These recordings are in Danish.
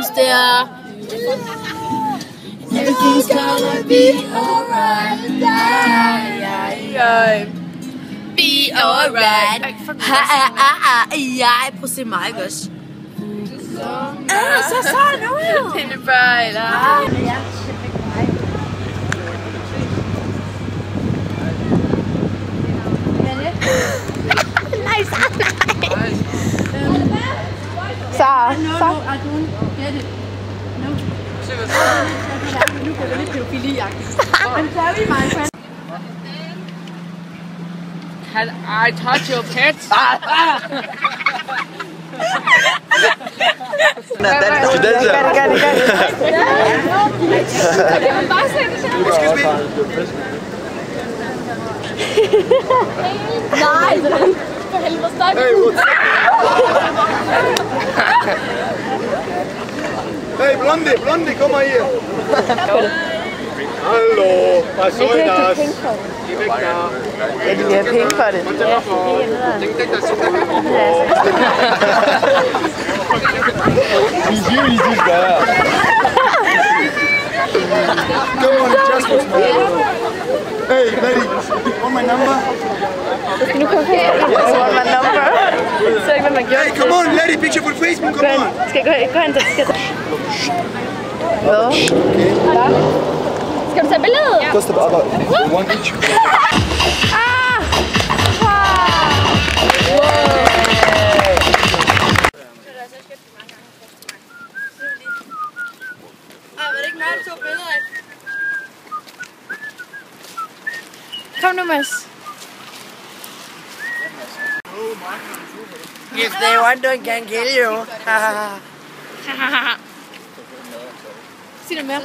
synes, det er... Everything's gonna be alright. Be alright. Jeg prøver at se mig også. Så nu. Det er bare, eller? Nej, Sara. No, I don't get it. No. Nu går det lidt pædofili-jagt. I'm sorry, my friend. Can I touch your pets? Nej, for helvede, stop. Hey, Blondie, kom mal hier. Hallo, was soll das? Geh weg da. Ja, de vil have penge for det. Denk, das ist Wie süß ist das da? Come on, just was man. Hey, lady, want my number? Nu kommer jeg ind og want my number. Så ikke, hvad man gjorde. Hey, come on, lady, picture for Facebook, come on. Skal jeg gå hen til? Hvad? Skal du tage billedet? Ja. Kostet aber one each. Kom nu, Mads. If they want to can kill you. Sig noget mere.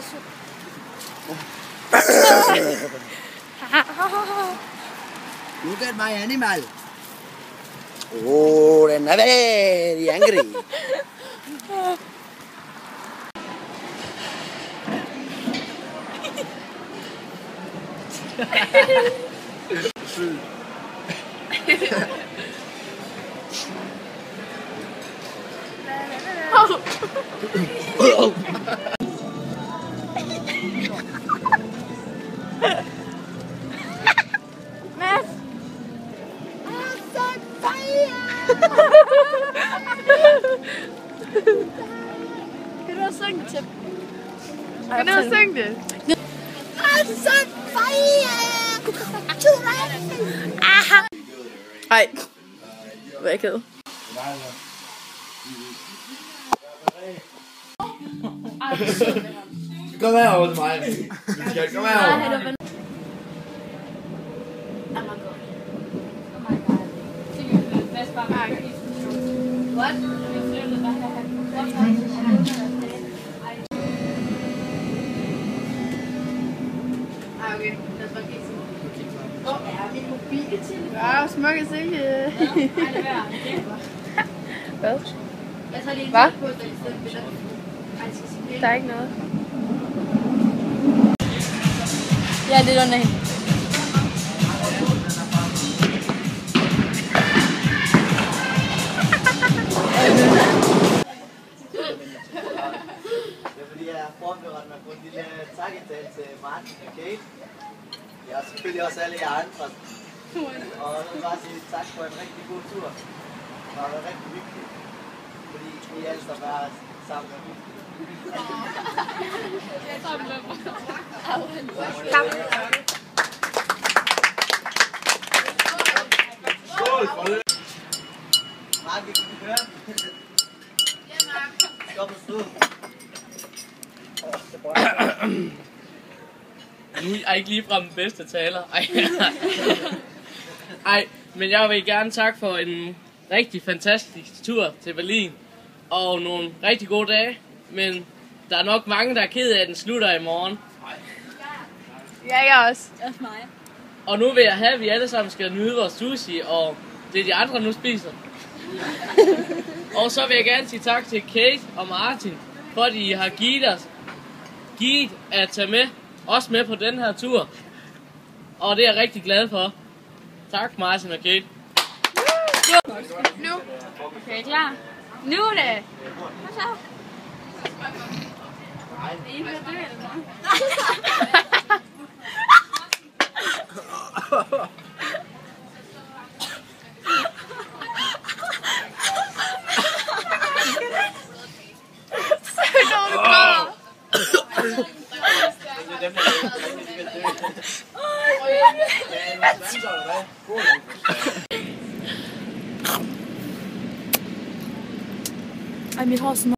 Look at my animal. Oh, den er very angry. Mads. Kan du også synge til? Kan du også synge det? Hej. Hvad er jeg ked? Kom herover til mig. Kom herover. What? Okay, lad os bare kigge sådan. Hvor er min mobiltelefon? Wow, smukke Silke. Ej, det er Hvad? jeg tager lige en Hva? tid på, at der er stedet billeder. Ej, jeg skal sige pænt. Der er ikke noget. Ja, det er under hende. Fordi jeg har forberedt mig på en lille takketale til Martin og Kate. Ja, og selvfølgelig også alle jer andre. Og jeg vil bare sige tak for en rigtig god tur. Det har været rigtig hyggeligt. Fordi I alle står bare sammen med mig. Skål for det. Mark, vi kan høre. Ja, Mark. Skål på stå. Nu er jeg ikke ligefrem den bedste taler. Ej, men jeg vil gerne takke for en rigtig fantastisk tur til Berlin. Og nogle rigtig gode dage. Men der er nok mange, der er ked af, at den slutter i morgen. Ja, jeg også. Også mig. Og nu vil jeg have, at vi alle sammen skal nyde vores sushi, og det de andre nu spiser. Og så vil jeg gerne sige tak til Kate og Martin, for at I har givet at tage med, også med på den her tur. Og det er jeg rigtig glad for. Tak Martin og Kate. Nu. Okay, klar. Nu er det. Hvad så? I ved dø eller noget? Ej, mit hår er sådan